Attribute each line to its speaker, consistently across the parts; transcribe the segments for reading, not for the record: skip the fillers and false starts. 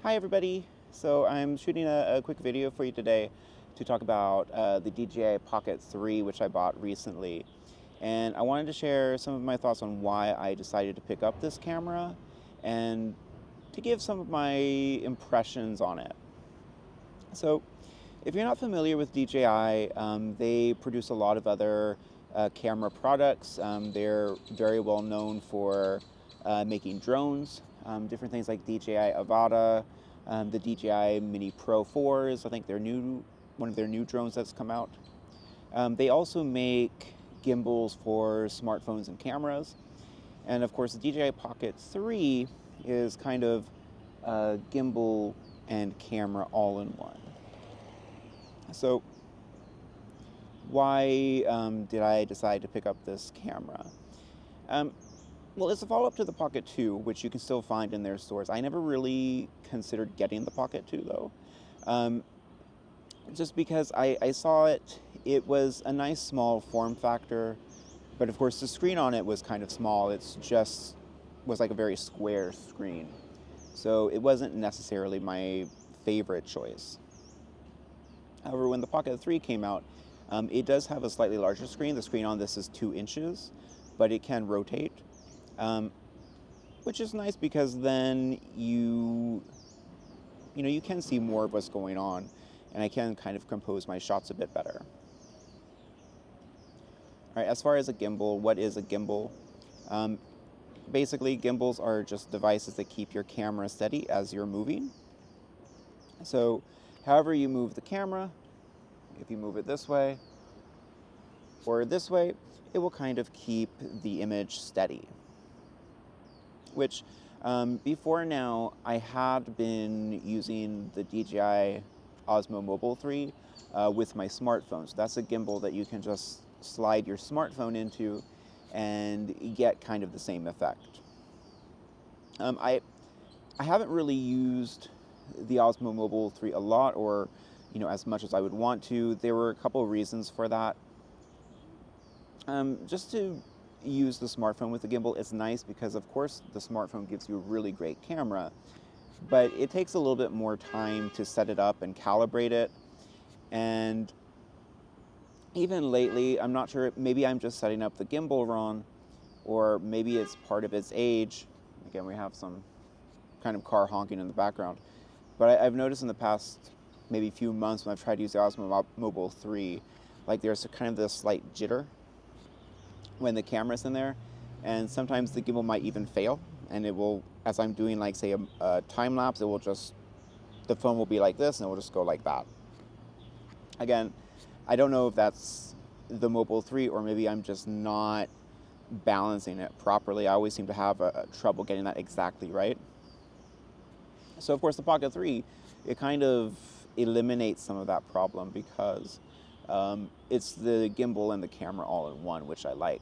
Speaker 1: Hi everybody. So I'm shooting a quick video for you today to talk about the DJI Pocket 3, which I bought recently. And I wanted to share some of my thoughts on why I decided to pick up this camera and to give some of my impressions on it. So if you're not familiar with DJI, they produce a lot of other camera products. They're very well known for making drones, different things like DJI Avata, the DJI Mini Pro 4s. I think they're one of their new drones that's come out. They also make gimbals for smartphones and cameras. And of course, the DJI Pocket 3 is kind of a gimbal and camera all in one. So why did I decide to pick up this camera? Well, it's a follow-up to the Pocket 2, which you can still find in their stores. I never really considered getting the Pocket 2, though. Just because I saw it. It was a nice small form factor, but of course the screen on it was kind of small. It's just was like a very square screen. So it wasn't necessarily my favorite choice. However, when the Pocket 3 came out, it does have a slightly larger screen. The screen on this is 2 inches, but it can rotate, which is nice because then you can see more of what's going on, and I can kind of compose my shots a bit better. All right, as far as a gimbal, what is a gimbal? Basically, gimbals are just devices that keep your camera steady as you're moving. So however you move the camera, if you move it this way or this way, it will kind of keep the image steady. Which, before now, I had been using the DJI Osmo Mobile 3 with my smartphone. So that's a gimbal that you can just slide your smartphone into and get kind of the same effect. I haven't really used the Osmo Mobile 3 a lot, or as much as I would want to. There were a couple of reasons for that. Just to use the smartphone with the gimbal is nice because of course the smartphone gives you a really great camera, but it takes a little bit more time to set it up and calibrate it. And even lately, I'm not sure, maybe I'm just setting up the gimbal wrong, or maybe it's part of its age. Again, we have some kind of car honking in the background. But I've noticed in the past maybe few months when I've tried to use the Osmo Mobile 3, like there's kind of this slight jitter when the camera's in there, and sometimes the gimbal might even fail, and it will, as I'm doing like say a time lapse, the phone will be like this and it will just go like that. Again, I don't know if that's the Mobile 3 or maybe I'm just not balancing it properly. I always seem to have trouble getting that exactly right. So of course the Pocket 3, it kind of eliminates some of that problem because it's the gimbal and the camera all in one, which I like.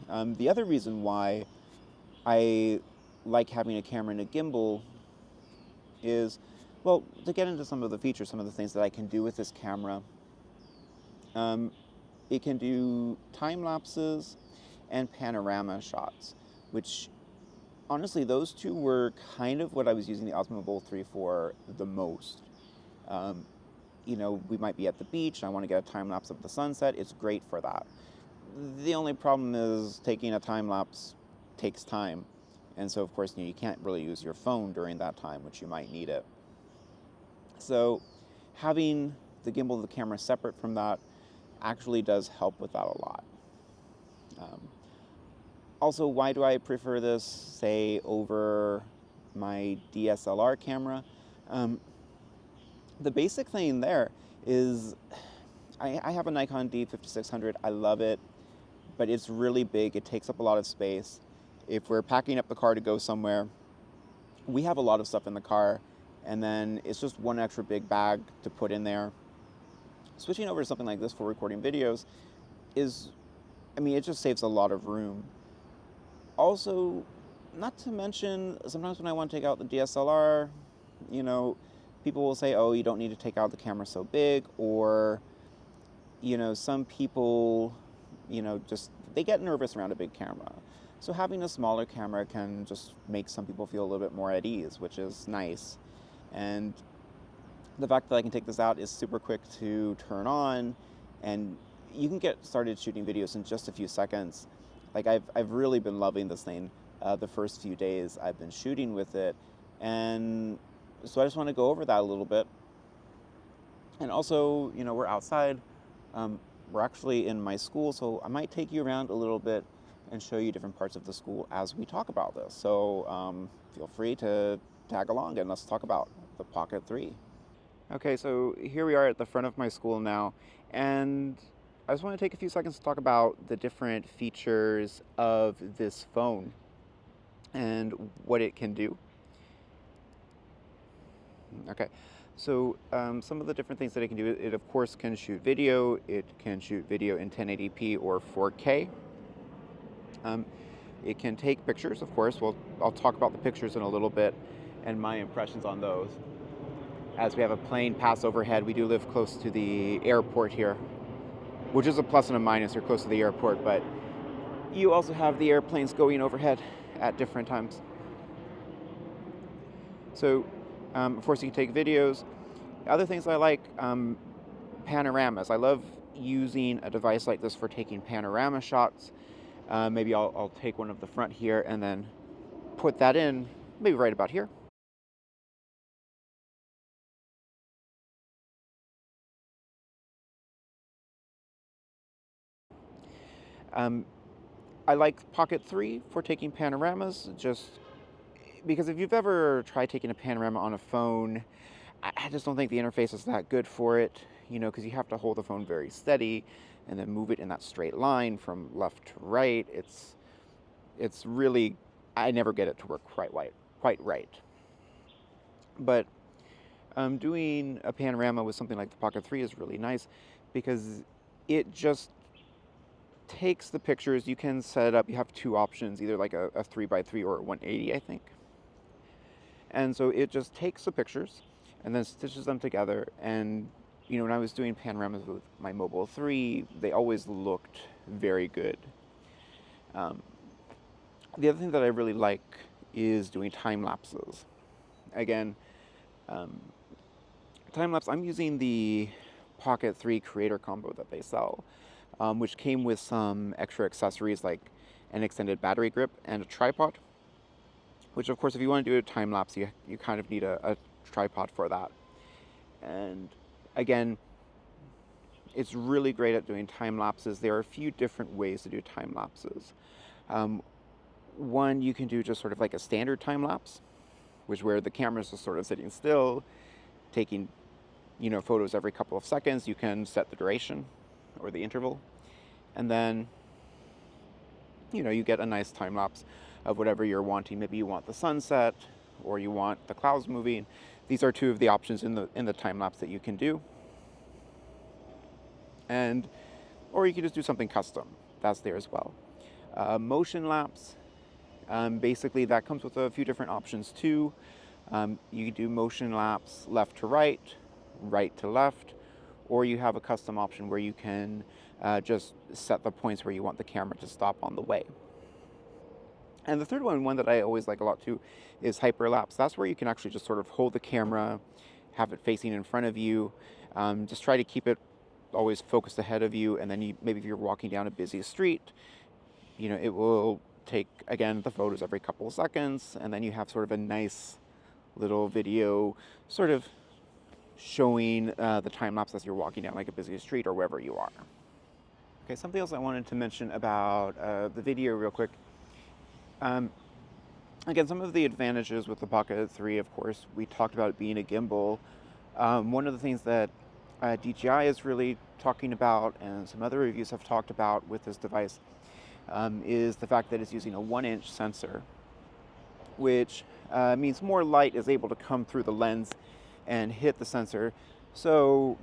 Speaker 1: The other reason why I like having a camera and a gimbal is, well, to get into some of the features, some of the things that I can do with this camera. It can do time lapses and panorama shots, which honestly, those two were kind of what I was using the Osmo Mobile 3 for the most. We might be at the beach and I want to get a time lapse of the sunset. It's great for that. The only problem is taking a time lapse takes time. And so of course, you can't really use your phone during that time, which you might need it. So having the gimbal and the camera separate from that actually does help with that a lot. Also, why do I prefer this, say, over my DSLR camera? The basic thing there is I have a Nikon D5600. I love it, but it's really big. It takes up a lot of space. If we're packing up the car to go somewhere, we have a lot of stuff in the car, and then it's just one extra big bag to put in there. Switching over to something like this for recording videos it just saves a lot of room. Also, not to mention, sometimes when I want to take out the DSLR, people will say, oh, you don't need to take out the camera so big, or, some people, they get nervous around a big camera. So having a smaller camera can just make some people feel a little bit more at ease, which is nice. And the fact that I can take this out is super quick to turn on, and you can get started shooting videos in just a few seconds. Like I've really been loving this thing the first few days I've been shooting with it. And so I just want to go over that a little bit. And also, we're outside. We're actually in my school, so I might take you around a little bit and show you different parts of the school as we talk about this. So feel free to tag along and let's talk about the Pocket 3. Okay, so here we are at the front of my school now, and I just want to take a few seconds to talk about the different features of this phone and what it can do. Okay, so some of the different things that it can do, it of course can shoot video. It can shoot video in 1080p or 4K. It can take pictures, of course. Well, I'll talk about the pictures in a little bit and my impressions on those. As we have a plane pass overhead, we do live close to the airport here, which is a plus and a minus. You're close to the airport, but you also have the airplanes going overhead at different times. So, of course, you can take videos. Other things I like, panoramas. I love using a device like this for taking panorama shots. Maybe I'll take one of the front here and then put that in, maybe right about here. I like Pocket 3 for taking panoramas, just because if you've ever tried taking a panorama on a phone, I just don't think the interface is that good for it, because you have to hold the phone very steady and then move it in that straight line from left to right. It's really, I never get it to work quite right. But doing a panorama with something like the Pocket 3 is really nice because it just takes the pictures. You can set it up. You have two options, either like a 3x3 or a 180, I think. And so it just takes the pictures and then stitches them together. And, when I was doing panoramas with my Mobile 3, they always looked very good. The other thing that I really like is doing time lapses. Again, time lapse, I'm using the Pocket 3 Creator Combo that they sell, which came with some extra accessories like an extended battery grip and a tripod, which of course if you want to do a time lapse, you kind of need a tripod for that. And again, it's really great at doing time lapses. There are a few different ways to do time lapses. One, you can do just sort of like a standard time lapse, which where the camera's just sort of sitting still, taking photos every couple of seconds. You can set the duration or the interval, and then you get a nice time lapse of whatever you're wanting. Maybe you want the sunset or you want the clouds moving. These are two of the options in the time lapse that you can do. Or you can just do something custom. That's there as well. Motion lapse, basically that comes with a few different options too. You can do motion lapse left to right, right to left, or you have a custom option where you can just set the points where you want the camera to stop on the way. And the third one that I always like a lot too, is hyperlapse. That's where you can actually just sort of hold the camera, have it facing in front of you, just try to keep it always focused ahead of you, and then maybe if you're walking down a busy street, it will take, again, the photos every couple of seconds, and then you have sort of a nice little video sort of showing the time lapse as you're walking down like a busy street or wherever you are. Okay, something else I wanted to mention about the video real quick. Again, some of the advantages with the Pocket 3, of course, we talked about it being a gimbal. One of the things that DJI is really talking about, and some other reviews have talked about with this device, is the fact that it's using a 1-inch sensor, which means more light is able to come through the lens and hit the sensor. So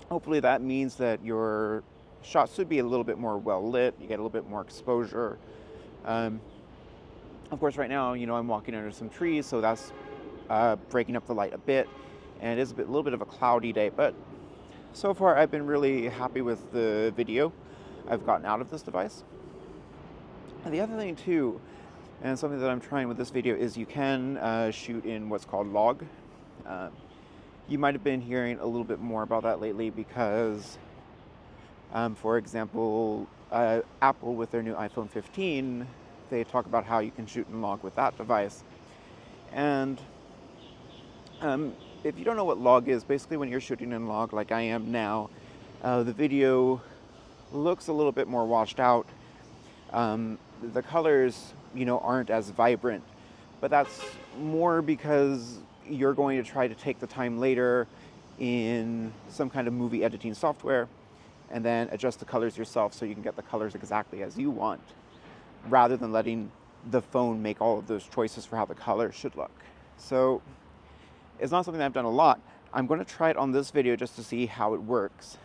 Speaker 1: hopefully that means that your shots should be a little bit more well lit, you get a little bit more exposure. Of course, right now, I'm walking under some trees, so that's breaking up the light a bit, and it is a little bit of a cloudy day, but so far I've been really happy with the video I've gotten out of this device. And the other thing too, and something that I'm trying with this video, is you can shoot in what's called log. Uh, you might have been hearing a little bit more about that lately because, for example, Apple with their new iPhone 15, they talk about how you can shoot in log with that device. And if you don't know what log is, basically when you're shooting in log like I am now, the video looks a little bit more washed out. The colors, aren't as vibrant, but that's more because you're going to try to take the time later in some kind of movie editing software and then adjust the colors yourself so you can get the colors exactly as you want, rather than letting the phone make all of those choices for how the colors should look. So it's not something that I've done a lot. I'm going to try it on this video just to see how it works.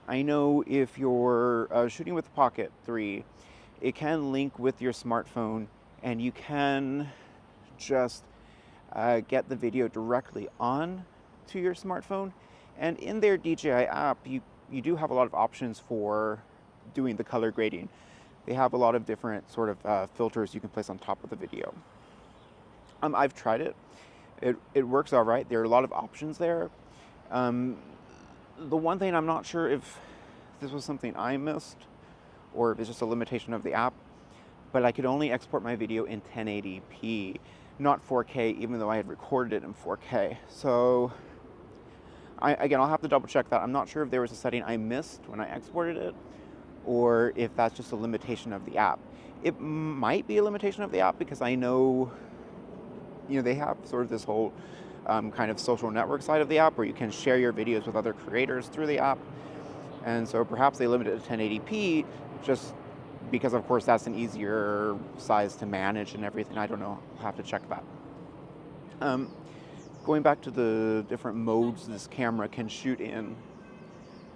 Speaker 1: I know if you're shooting with the Pocket 3, it can link with your smartphone, and you can just get the video directly on to your smartphone. And in their DJI app, you do have a lot of options for doing the color grading. They have a lot of different sort of filters you can place on top of the video. I've tried it. It works all right. There are a lot of options there. The one thing I'm not sure if this was something I missed or if it's just a limitation of the app, but I could only export my video in 1080p, not 4K, even though I had recorded it in 4K. So I'll have to double check that. I'm not sure if there was a setting I missed when I exported it or if that's just a limitation of the app. It might be a limitation of the app because I know, they have sort of this whole kind of social network side of the app where you can share your videos with other creators through the app. And so perhaps they limit it to 1080p just because, of course, that's an easier size to manage and everything. I don't know. I'll have to check that. Going back to the different modes this camera can shoot in.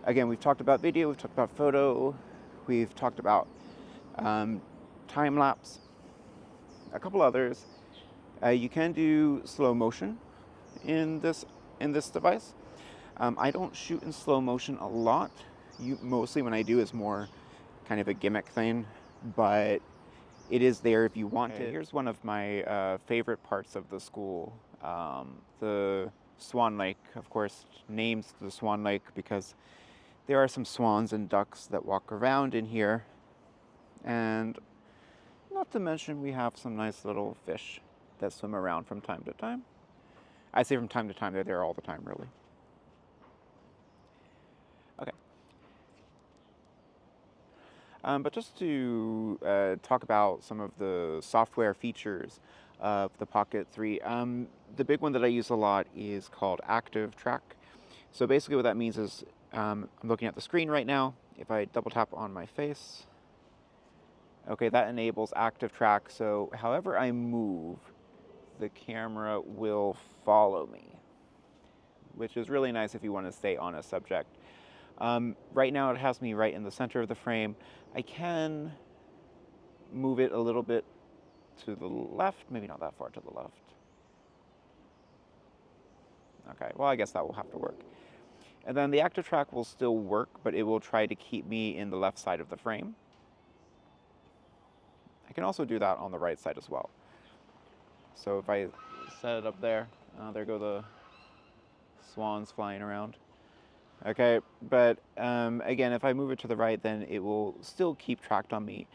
Speaker 1: Again, we've talked about video, we've talked about photo, we've talked about time-lapse, a couple others. You can do slow motion in this device. I don't shoot in slow motion a lot. Mostly when I do is more kind of a gimmick thing, but it is there if you want it. Here's one of my favorite parts of the school. The Swan Lake, of course, names the Swan Lake because there are some swans and ducks that walk around in here. And not to mention we have some nice little fish that swim around from time to time. I say from time to time, they're there all the time, really. Okay. But just to talk about some of the software features of the Pocket 3, the big one that I use a lot is called Active Track. So basically what that means is, I'm looking at the screen right now. If I double tap on my face, okay, that enables Active Track. So however I move, the camera will follow me, which is really nice if you want to stay on a subject. Right now it has me right in the center of the frame. I can move it a little bit to the left, maybe not that far to the left. Okay, well, I guess that will have to work. And then the Active Track will still work, but it will try to keep me in the left side of the frame. I can also do that on the right side as well. So if I set it up there, there go the swans flying around. Okay, but again, if I move it to the right, then it will still keep tracked on me,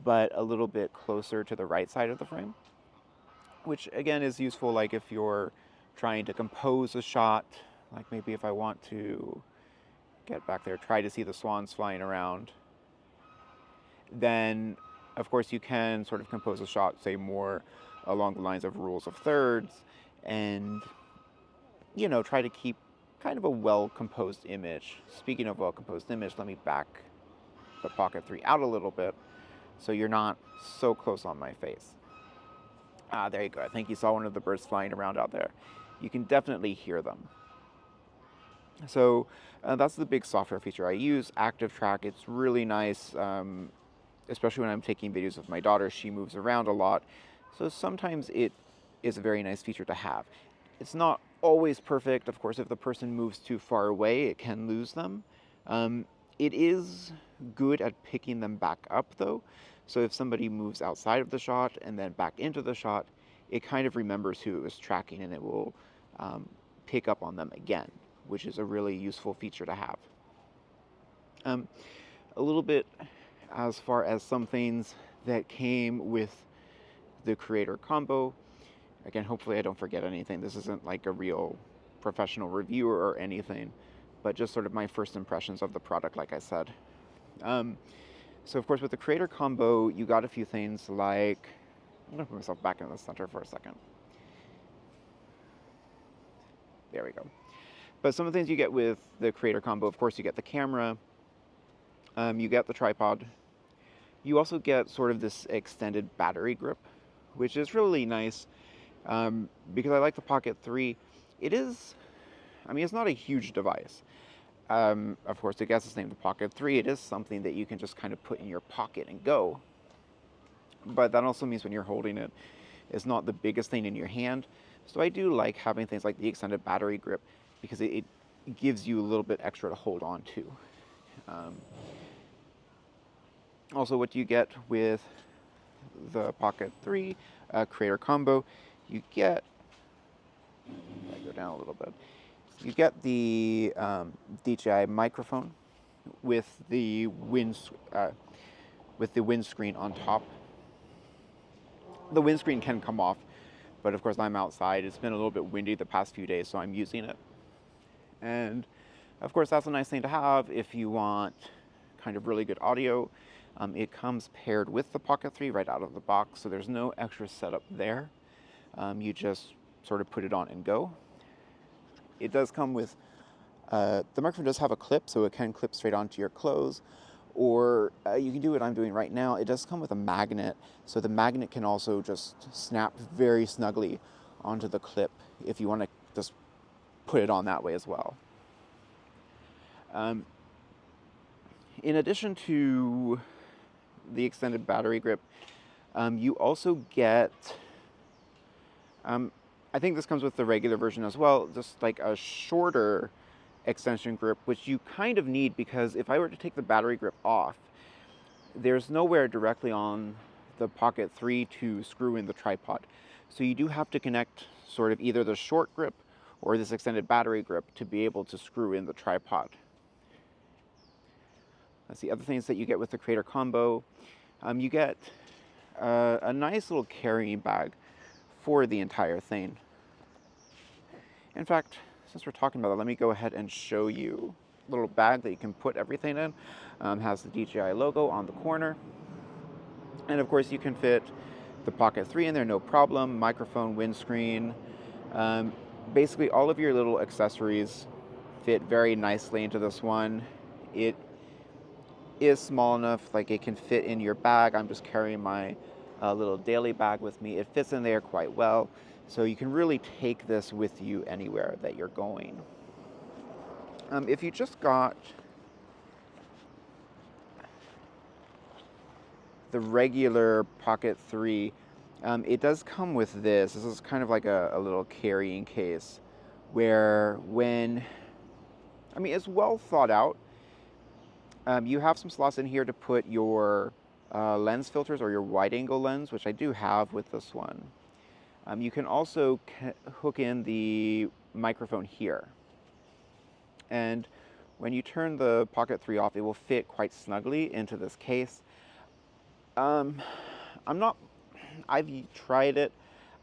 Speaker 1: but a little bit closer to the right side of the frame, which again is useful like if you're trying to compose a shot, like maybe if I want to get back there, try to see the swans flying around, then of course you can sort of compose a shot, say more along the lines of rules of thirds, and try to keep kind of a well-composed image. Speaking of well-composed image, let me back the Pocket 3 out a little bit so you're not so close on my face. There you go. I think you saw one of the birds flying around out there. You can definitely hear them. So that's the big software feature I use, Active Track. It's really nice, especially when I'm taking videos of my daughter. She moves around a lot, so sometimes it is a very nice feature to have. It's not always perfect. Of course, if the person moves too far away, it can lose them. It is good at picking them back up though. So if somebody moves outside of the shot and then back into the shot, it kind of remembers who it was tracking and it will pick up on them again, which is a really useful feature to have. A little bit as far as some things that came with the Creator Combo. Again, hopefully I don't forget anything. This isn't like a real professional reviewer or anything, but just sort of my first impressions of the product, like I said. So of course with the Creator Combo, you got a few things like, I'm gonna put myself back in the center for a second. There we go. But some of the things you get with the Creator Combo, of course you get the camera, you get the tripod, you also get sort of this extended battery grip, which is really nice. Because I like the Pocket 3. It is, I mean, it's not a huge device. Of course, I guess it's named the Pocket 3. It is something that you can just kind of put in your pocket and go. But that also means when you're holding it, it's not the biggest thing in your hand. So I do like having things like the extended battery grip because it gives you a little bit extra to hold on to. Also, what you get with the Pocket 3 Creator Combo, you get, I go down a little bit, you get the DJI microphone with the windscreen on top. The windscreen can come off, but of course I'm outside. It's been a little bit windy the past few days, so I'm using it. And of course that's a nice thing to have if you want kind of really good audio. It comes paired with the Pocket 3 right out of the box, so there's no extra setup there. You just sort of put it on and go. It does come with, the microphone does have a clip, so it can clip straight onto your clothes, or you can do what I'm doing right now. It does come with a magnet, so the magnet can also just snap very snugly onto the clip if you want to just put it on that way as well. In addition to the extended battery grip, you also get, I think this comes with the regular version as well, just like a shorter extension grip, which you kind of need because if I were to take the battery grip off, there's nowhere directly on the Pocket 3 to screw in the tripod. So you do have to connect sort of either the short grip or this extended battery grip to be able to screw in the tripod. That's the other things that you get with the Creator Combo. You get a nice little carrying bag for the entire thing. In fact, since we're talking about it, let me go ahead and show you a little bag that you can put everything in. Has the DJI logo on the corner. And of course you can fit the Pocket 3 in there, no problem. Microphone, windscreen. Basically all of your little accessories fit very nicely into this one. It is small enough, like it can fit in your bag. I'm just carrying my little daily bag with me. It fits in there quite well, so you can really take this with you anywhere that you're going. If you just got the regular Pocket 3, it does come with this. This is kind of like a little carrying case where I mean, it's well thought out. You have some slots in here to put your lens filters or your wide angle lens, which I do have with this one. You can also hook in the microphone here. And when you turn the Pocket 3 off, it will fit quite snugly into this case. I've tried it.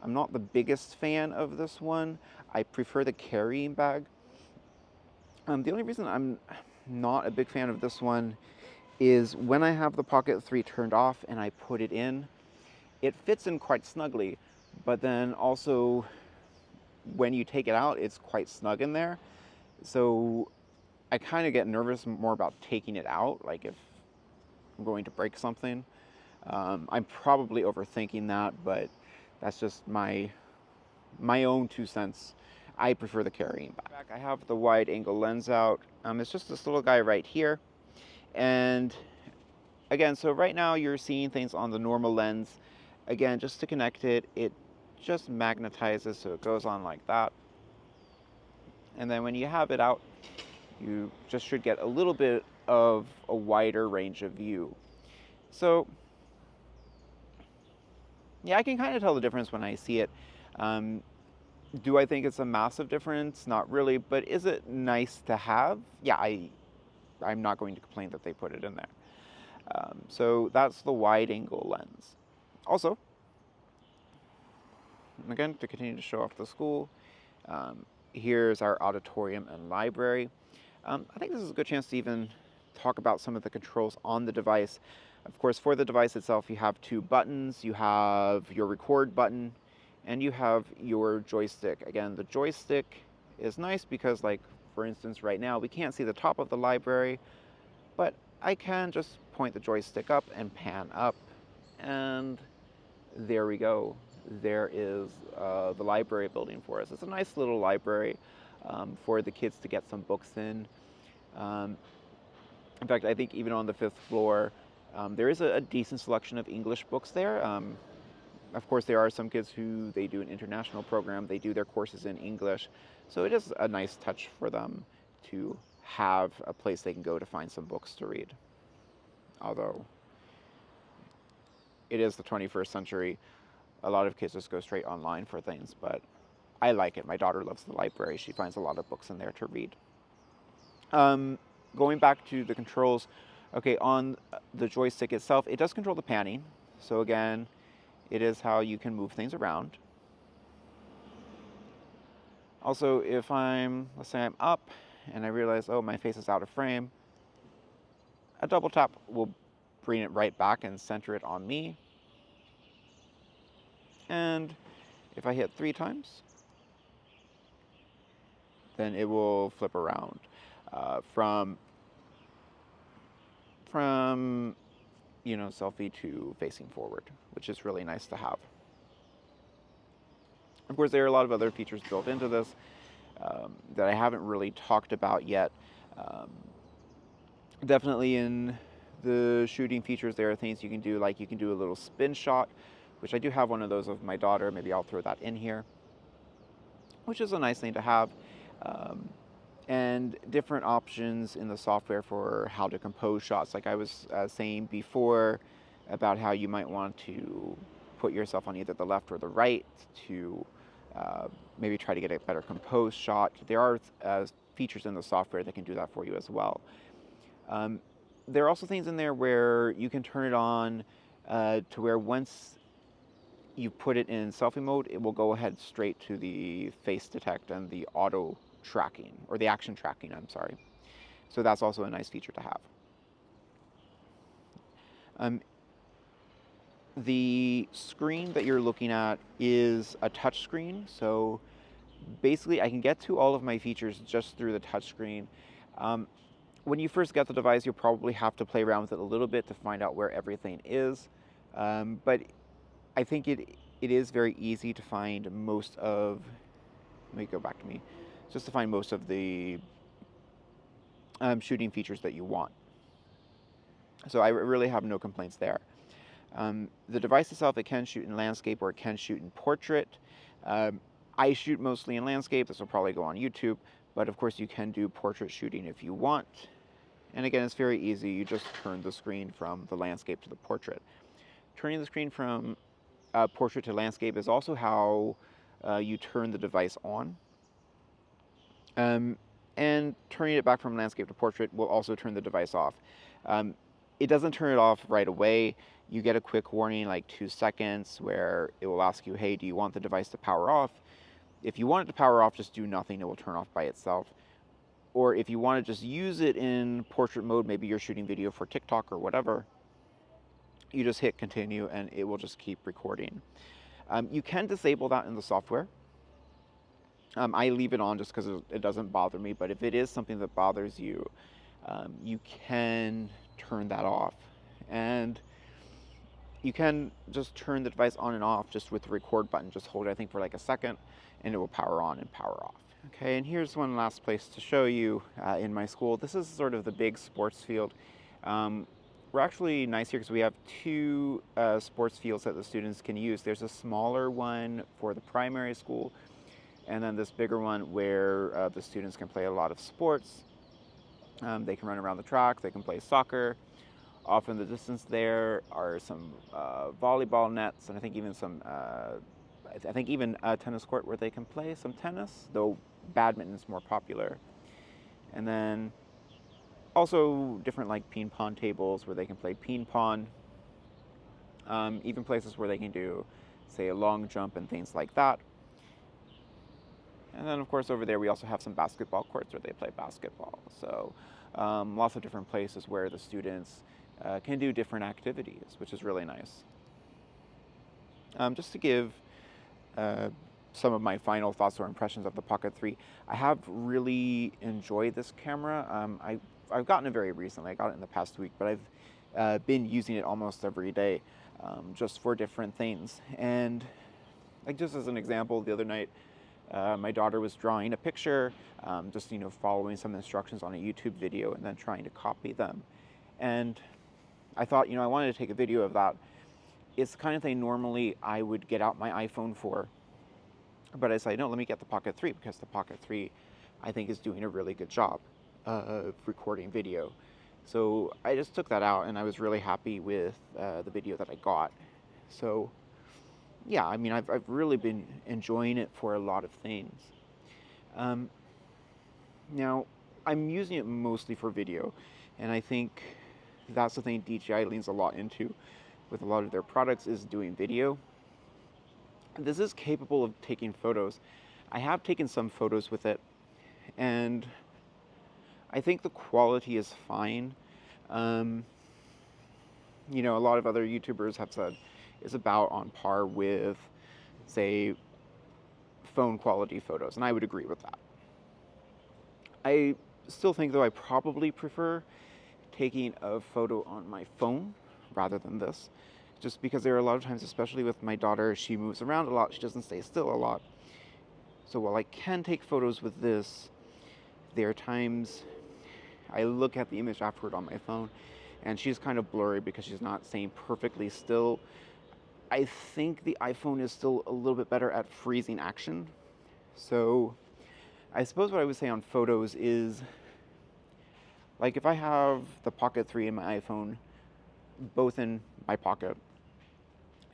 Speaker 1: I'm not the biggest fan of this one. I prefer the carrying bag. The only reason I'm not a big fan of this one is when I have the Pocket 3 turned off and I put it in, it fits in quite snugly, but then also when you take it out, it's quite snug in there. So I kind of get nervous more about taking it out, like if I'm going to break something. I'm probably overthinking that, but that's just my own 2 cents. I prefer the carrying bag. I have the wide angle lens out. It's just this little guy right here. And again, so right now you're seeing things on the normal lens. Again, just to connect it, it just magnetizes, so it goes on like that. And then when you have it out, you just should get a little bit of a wider range of view. So yeah, I can kind of tell the difference when I see it. Do I think it's a massive difference? Not really, but is it nice to have? Yeah, I'm not going to complain that they put it in there. So that's the wide angle lens. Also, again, to continue to show off the school, here's our auditorium and library. I think this is a good chance to even talk about some of the controls on the device. Of course, for the device itself, you have two buttons. You have your record button, and you have your joystick. Again, the joystick is nice because, like, for instance, right now, we can't see the top of the library, but I can just point the joystick up and pan up, and there we go. There is the library building for us. It's a nice little library for the kids to get some books in. In fact, I think even on the 5th floor, there is a decent selection of English books there. Of course, there are some kids who they do an international program. They do their courses in English. So it is a nice touch for them to have a place they can go to find some books to read. Although it is the 21st century, a lot of kids just go straight online for things, but I like it. My daughter loves the library. She finds a lot of books in there to read. Going back to the controls, okay, on the joystick itself, it does control the panning. So again, it is how you can move things around. Also, if let's say I'm up and I realize, oh, my face is out of frame, a double tap will bring it right back and center it on me. And if I hit 3 times, then it will flip around from selfie to facing forward, which is really nice to have. Of course, there are a lot of other features built into this that I haven't really talked about yet. Definitely in the shooting features, there are things you can do, like you can do a little spin shot, which I do have one of those of my daughter. Maybe I'll throw that in here, which is a nice thing to have. And different options in the software for how to compose shots. Like I was saying before about how you might want to put yourself on either the left or the right to maybe try to get a better composed shot. There are features in the software that can do that for you as well. There are also things in there where you can turn it on to where once you put it in selfie mode, it will go ahead straight to the face detect and the auto tracking, or the action tracking, I'm sorry. So that's also a nice feature to have. The screen that you're looking at is a touch screen, so basically I can get to all of my features just through the touch screen. When you first get the device, you'll probably have to play around with it a little bit to find out where everything is, but I think it is very easy to find most of, let me go back to me, just to find most of the shooting features that you want. So I really have no complaints there. The device itself, it can shoot in landscape or it can shoot in portrait. I shoot mostly in landscape. This will probably go on YouTube, but of course you can do portrait shooting if you want. And again, it's very easy. You just turn the screen from the landscape to the portrait. Turning the screen from portrait to landscape is also how you turn the device on. And turning it back from landscape to portrait will also turn the device off. It doesn't turn it off right away. You get a quick warning, like 2 seconds, where it will ask you, hey, do you want the device to power off? If you want it to power off, just do nothing. It will turn off by itself. Or if you want to just use it in portrait mode, maybe you're shooting video for TikTok or whatever, you just hit continue and it will just keep recording. You can disable that in the software. I leave it on just because it doesn't bother me, but if it is something that bothers you, you can turn that off. And you can just turn the device on and off just with the record button. Just hold it, I think, for like a second, and it will power on and power off. Okay, and here's one last place to show you in my school. This is sort of the big sports field. We're actually nice here because we have 2 sports fields that the students can use. There's a smaller one for the primary school, and then this bigger one where the students can play a lot of sports. They can run around the track, they can play soccer. Off in the distance there are some volleyball nets, and I think even a tennis court where they can play some tennis, though badminton's more popular. And then also different like ping pong tables where they can play ping pong. Even places where they can do, say, a long jump and things like that. And then, of course, over there we also have some basketball courts where they play basketball. So lots of different places where the students can do different activities, which is really nice. Just to give some of my final thoughts or impressions of the Pocket 3, I have really enjoyed this camera. I've gotten it very recently. I got it in the past week, but I've been using it almost every day just for different things. And like just as an example, the other night, my daughter was drawing a picture, just following some instructions on a YouTube video and then trying to copy them. And I thought, I wanted to take a video of that. It's the kind of thing normally I would get out my iPhone for, but I decided, no, let me get the Pocket 3 because the Pocket 3, I think, is doing a really good job of recording video. So I just took that out and I was really happy with the video that I got. So yeah, I mean, I've really been enjoying it for a lot of things. Now, I'm using it mostly for video, and I think that's the thing DJI leans a lot into with a lot of their products is doing video. This is capable of taking photos. I have taken some photos with it, and I think the quality is fine. A lot of other YouTubers have said it's about on par with, say, phone quality photos, and I would agree with that. I still think, though, I probably prefer taking a photo on my phone rather than this, just because there are a lot of times, especially with my daughter, she moves around a lot, she doesn't stay still a lot. So while I can take photos with this, there are times I look at the image afterward on my phone and she's kind of blurry because she's not staying perfectly still. I think the iPhone is still a little bit better at freezing action. So I suppose what I would say on photos is, like, if I have the Pocket 3 and my iPhone both in my pocket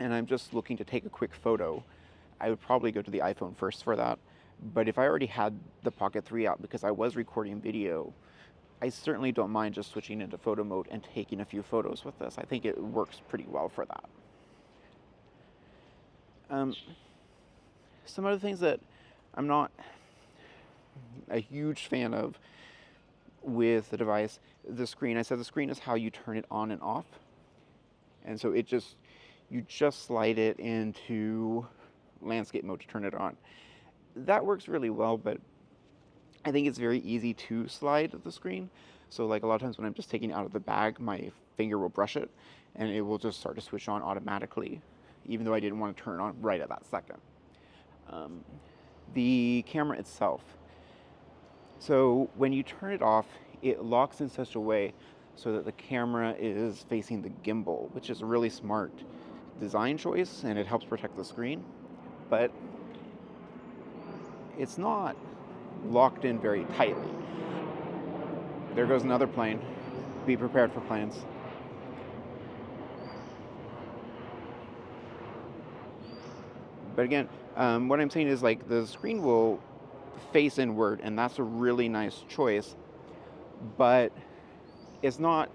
Speaker 1: and I'm just looking to take a quick photo, I would probably go to the iPhone first for that. But if I already had the Pocket 3 out because I was recording video, I certainly don't mind just switching into photo mode and taking a few photos with this. I think it works pretty well for that. Some other things that I'm not a huge fan of with the device, the screen. I said the screen is how you turn it on and off. And so you just slide it into landscape mode to turn it on. That works really well, but I think it's very easy to slide the screen. So like a lot of times when I'm just taking it out of the bag, my finger will brush it and it will just start to switch on automatically, even though I didn't want to turn it on right at that second. The camera itself. So when you turn it off, it locks in such a way so that the camera is facing the gimbal, which is a really smart design choice and it helps protect the screen. But it's not locked in very tightly. There goes another plane. Be prepared for planes. But again, what I'm saying is, like, the screen will face inward, and that's a really nice choice. But it's not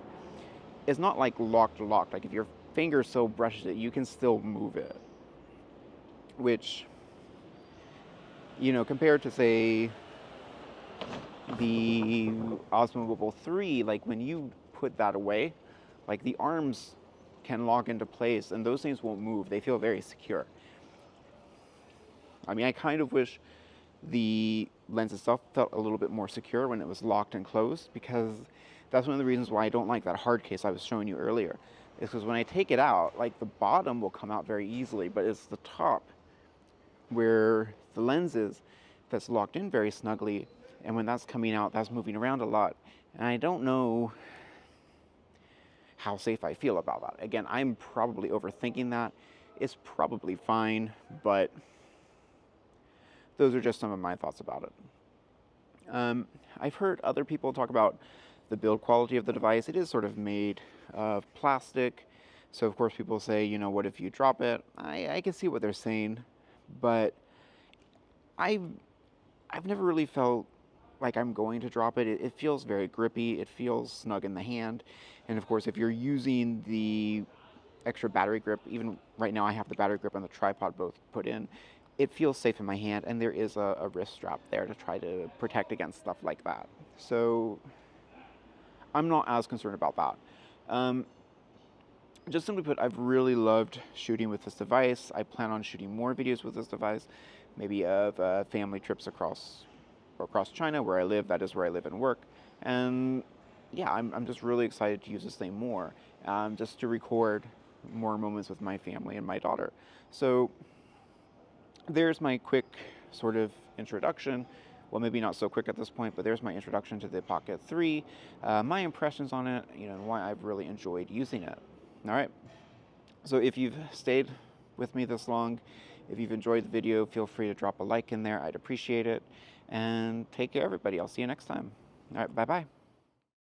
Speaker 1: like locked. Like if your finger so brushes it, you can still move it. Which, compared to, say, the Osmo Mobile 3, like when you put that away, like the arms can lock into place and those things won't move. They feel very secure. I mean, I kind of wish the lens itself felt a little bit more secure when it was locked and closed, because that's one of the reasons why I don't like that hard case I was showing you earlier. Is because when I take it out, like the bottom will come out very easily, but it's the top where the lens is that's locked in very snugly, and when that's coming out, that's moving around a lot. And I don't know how safe I feel about that. Again, I'm probably overthinking that. It's probably fine, but those are just some of my thoughts about it. I've heard other people talk about the build quality of the device. It is sort of made of plastic, so of course people say, you know, what if you drop it? I can see what they're saying, but I've I've never really felt like I'm going to drop it. It feels very grippy. It feels snug in the hand, and of course, if you're using the extra battery grip, even right now I have the battery grip and the tripod both put in, it feels safe in my hand, and there is a wrist strap there to try to protect against stuff like that. So I'm not as concerned about that. Um, just simply put, I've really loved shooting with this device. I plan on shooting more videos with this device, maybe of family trips across China where I live. That is where I live and work. And yeah, I'm just really excited to use this thing more, just to record more moments with my family and my daughter. So there's my quick sort of introduction. Well, maybe not so quick at this point, but there's my introduction to the Pocket 3, my impressions on it, you know, and why I've really enjoyed using it. All right. So if you've stayed with me this long, if you've enjoyed the video, feel free to drop a like in there. I'd appreciate it. And take care, everybody. I'll see you next time. All right. Bye-bye.